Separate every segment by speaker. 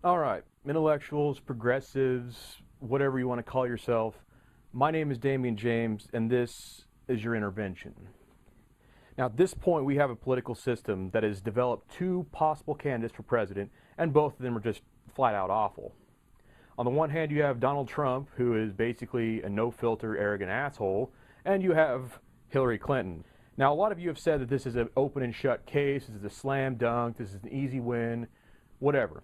Speaker 1: All right, intellectuals, progressives, whatever you want to call yourself. My name is Damian James, and this is your intervention. Now, at this point, we have a political system that has developed two possible candidates for president, and both of them are just flat out awful. On the one hand, you have Donald Trump, who is basically a no filter, arrogant asshole, and you have Hillary Clinton. Now, a lot of you have said that this is an open and shut case, this is a slam dunk, this is an easy win, whatever.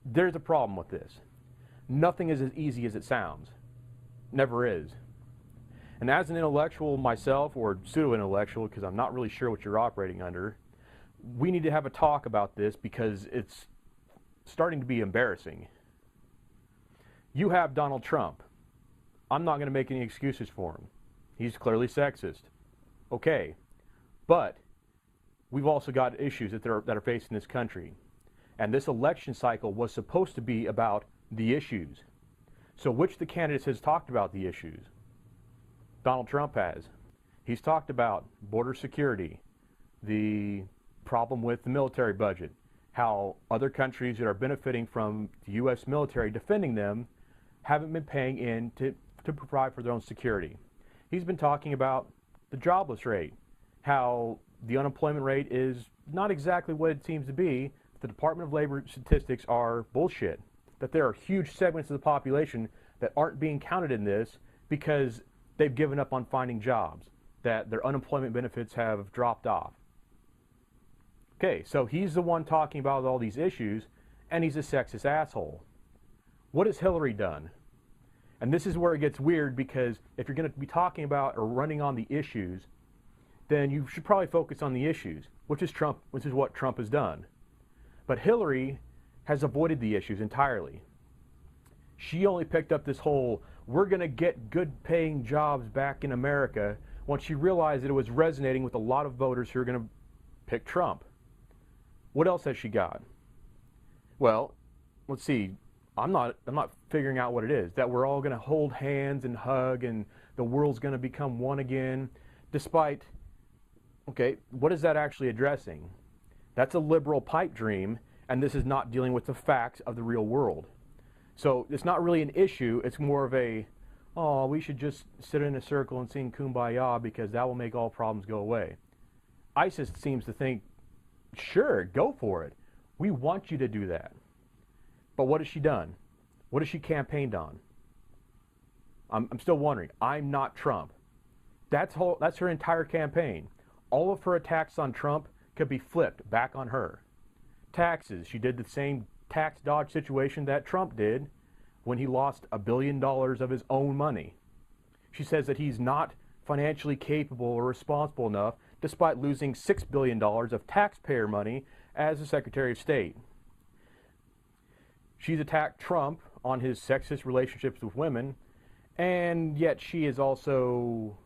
Speaker 1: There's a problem with this. Nothing is as easy as it sounds. Never is. And as an intellectual myself, or pseudo-intellectual, because I'm not really sure what you're operating under, we need to have a talk about this because it's starting to be embarrassing. You have Donald Trump. I'm not going to make any excuses for him. He's clearly sexist. Okay. But we've also got issues that are facing this country. And this election cycle was supposed to be about the issues. So which of the candidates has talked about the issues? Donald Trump has. He's talked about border security, the problem with the military budget, how other countries that are benefiting from the U.S. military defending them haven't been paying in to provide for their own security. He's been talking about the jobless rate, how the unemployment rate is not exactly what it seems to be. The Department of Labor statistics are bullshit, that there are huge segments of the population that aren't being counted in this because they've given up on finding jobs, that their unemployment benefits have dropped off. Okay, so he's the one talking about all these issues, and he's a sexist asshole. What has Hillary done? And this is where it gets weird, because if you're going to be talking about or running on the issues, then you should probably focus on the issues, which is what Trump has done. But Hillary has avoided the issues entirely. She only picked up this whole, we're going to get good paying jobs back in America, once she realized that it was resonating with a lot of voters who are going to pick Trump. What else has she got? Well, let's see. I'm not figuring out what it is. That we're all going to hold hands and hug and the world's going to become one again, despite, okay, what is that actually addressing? That's a liberal pipe dream, and this is not dealing with the facts of the real world. So it's not really an issue, it's more of a, oh, we should just sit in a circle and sing Kumbaya because that will make all problems go away. ISIS seems to think, sure, go for it. We want you to do that. But what has she done? What has she campaigned on? I'm still wondering. I'm not Trump. That's her entire campaign. All of her attacks on Trump could be flipped back on her. Taxes. She did the same tax dodge situation that Trump did when he lost $1 billion of his own money. She says that he's not financially capable or responsible enough despite losing $6 billion of taxpayer money as the Secretary of State. She's attacked Trump on his sexist relationships with women, and yet she has also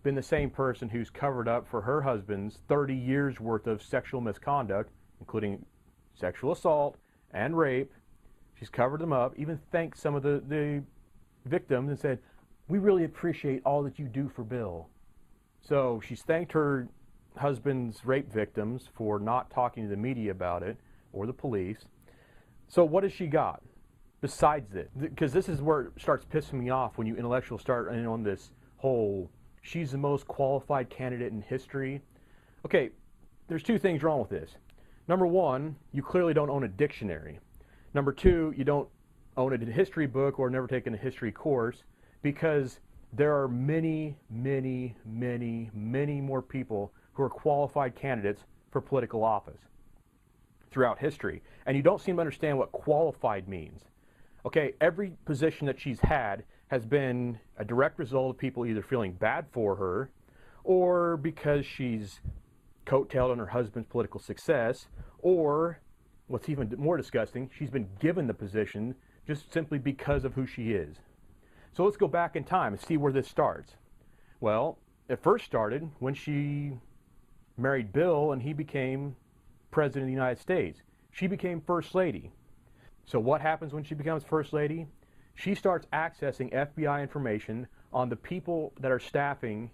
Speaker 1: been the same person who's covered up for her husband's 30 years worth of sexual misconduct, including sexual assault and rape. She's covered them up, even thanked some of the victims and said, we really appreciate all that you do for Bill. So she's thanked her husband's rape victims for not talking to the media about it, or the police. So what has she got besides it? Because this is where it starts pissing me off when you intellectuals start on this whole, she's the most qualified candidate in history. Okay, there's two things wrong with this. Number one, you clearly don't own a dictionary. Number two, you don't own a history book or never taken a history course, because there are many, many, many, many more people who are qualified candidates for political office throughout history. And you don't seem to understand what qualified means. Okay, every position that she's had has been a direct result of people either feeling bad for her or because she's coattailed on her husband's political success, or what's even more disgusting, she's been given the position just simply because of who she is. So let's go back in time and see where this starts. Well, it first started when she married Bill and he became President of the United States. She became First Lady. So what happens when she becomes First Lady? She starts accessing FBI information on the people that are staffing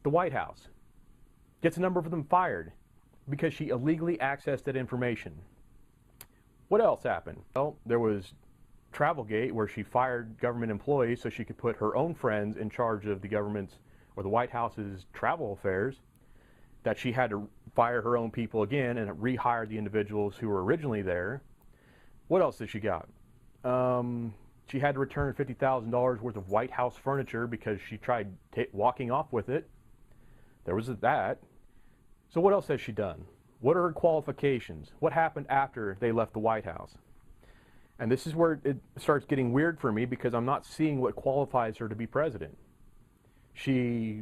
Speaker 1: the White House. Gets a number of them fired because she illegally accessed that information. What else happened? Well, there was Travelgate, where she fired government employees so she could put her own friends in charge of the government's or the White House's travel affairs, that she had to fire her own people again and rehire the individuals who were originally there. What else did she got? She had to return $50,000 worth of White House furniture because she tried walking off with it. There was that. So what else has she done? What are her qualifications? What happened after they left the White House? And this is where it starts getting weird for me, because I'm not seeing what qualifies her to be president. She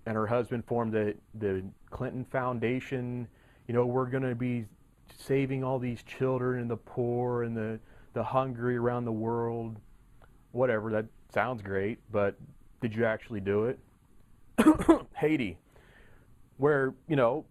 Speaker 1: and her husband formed the Clinton Foundation. You know, we're going to be saving all these children and the poor and the hungry around the world. Whatever, that sounds great, but did you actually do it? Haiti, where, you know,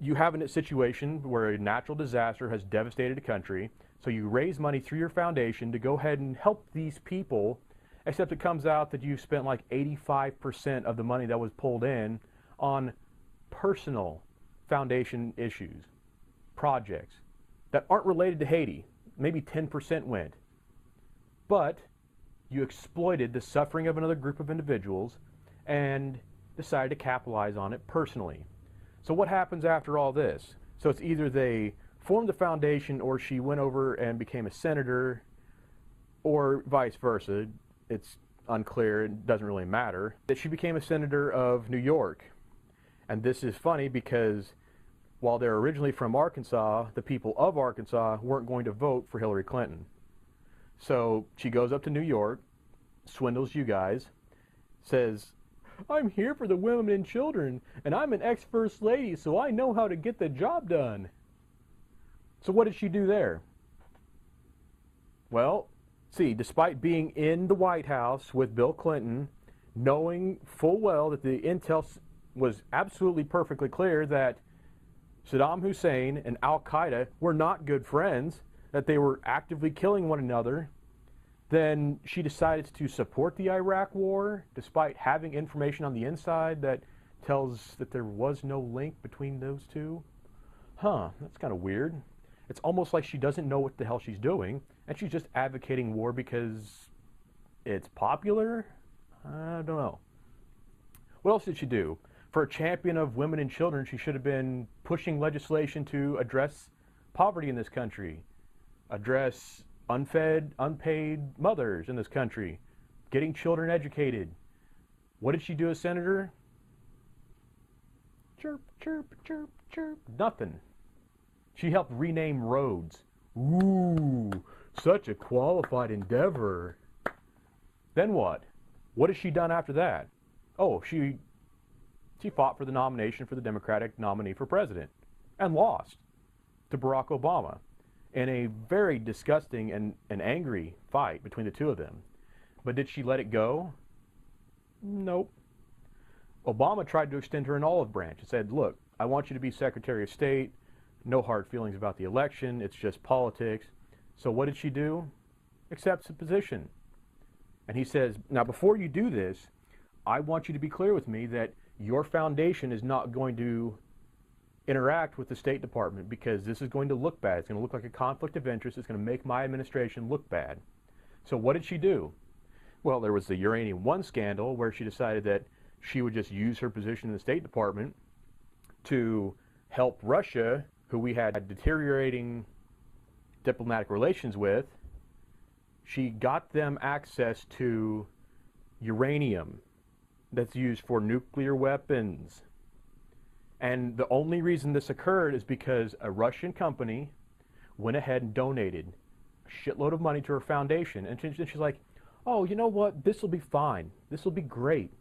Speaker 1: you have a situation where a natural disaster has devastated a country, so you raise money through your foundation to go ahead and help these people, except it comes out that you spent like 85% of the money that was pulled in on personal foundation issues, projects that aren't related to Haiti. Maybe 10% went. But you exploited the suffering of another group of individuals and decided to capitalize on it personally. So what happens after all this? So it's either they formed the foundation or she went over and became a senator, or vice versa. It's unclear, it doesn't really matter. That she became a senator of New York. And this is funny because while they're originally from Arkansas, the people of Arkansas weren't going to vote for Hillary Clinton. So she goes up to New York, swindles you guys, says, I'm here for the women and children, and I'm an ex-first lady, so I know how to get the job done. So what did she do there? Well, see, despite being in the White House with Bill Clinton, knowing full well that the intel was absolutely perfectly clear that Saddam Hussein and Al-Qaeda were not good friends, that they were actively killing one another, then she decided to support the Iraq war despite having information on the inside that tells that there was no link between those two. That's kind of weird. It's almost like she doesn't know what the hell she's doing, and she's just advocating war because it's popular? I don't know. What else did she do? For a champion of women and children, she should have been pushing legislation to address poverty in this country, address unfed, unpaid mothers in this country, getting children educated. What did she do as senator? Chirp, chirp, chirp, chirp. Nothing. She helped rename roads. Ooh, such a qualified endeavor. Then what? What has she done after that? Oh, she fought for the nomination for the Democratic nominee for president and lost to Barack Obama in a very disgusting and angry fight between the two of them. But did she let it go? Nope. Obama tried to extend her an olive branch and said, look, I want you to be Secretary of State, no hard feelings about the election, it's just politics. So what did she do? Accepts the position. And he says, now before you do this, I want you to be clear with me that your foundation is not going to interact with the State Department, because this is going to look bad. It's going to look like a conflict of interest. It's going to make my administration look bad. So what did she do? Well, there was the Uranium One scandal where she decided that she would just use her position in the State Department to help Russia, who we had deteriorating diplomatic relations with. She got them access to uranium that's used for nuclear weapons. And the only reason this occurred is because a Russian company went ahead and donated a shitload of money to her foundation. And she's like, oh, you know what? This will be fine. This will be great.